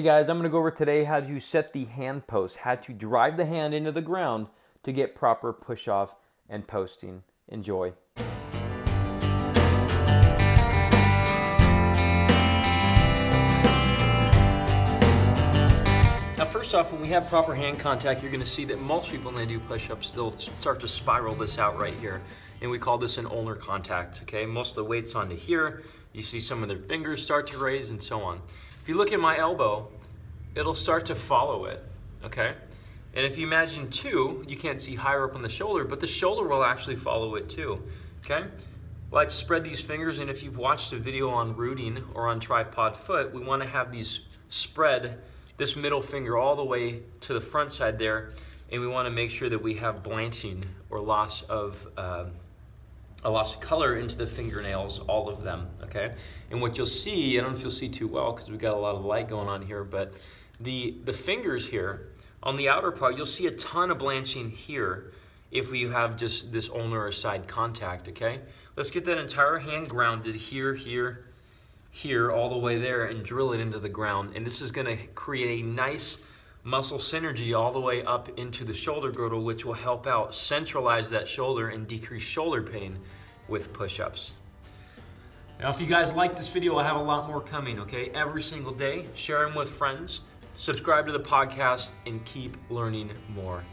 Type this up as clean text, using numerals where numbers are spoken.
Hey guys, I'm going to go over today how to set the hand post, how to drive the hand into the ground to get proper push off and posting. Enjoy. Now first off, when we have proper hand contact, you're going to see that most people when they do push-ups, they'll start to spiral this out right here. And we call this an ulnar contact, okay? Most of the weight's onto here. You see some of their fingers start to raise and so on. If you look at my elbow, it'll start to follow it, okay? And if you imagine too, you can't see higher up on the shoulder, but the shoulder will actually follow it too, okay? Like spread these fingers, and if you've watched a video on rooting or on tripod foot, we wanna have these spread this middle finger all the way to the front side there, and we wanna make sure that we have blanching or loss of color into the fingernails, all of them, okay? And what you'll see, I don't know if you'll see too well because we've got a lot of light going on here, but the fingers here, on the outer part, you'll see a ton of blanching here if we have just this ulnar or side contact, okay? Let's get that entire hand grounded here, here, here, all the way there, and drill it into the ground. And this is gonna create a nice muscle synergy all the way up into the shoulder girdle, which will help out centralize that shoulder and decrease shoulder pain with push-ups. Now, if you guys like this video, I have a lot more coming, okay? Every single day, share them with friends, subscribe to the podcast, and keep learning more.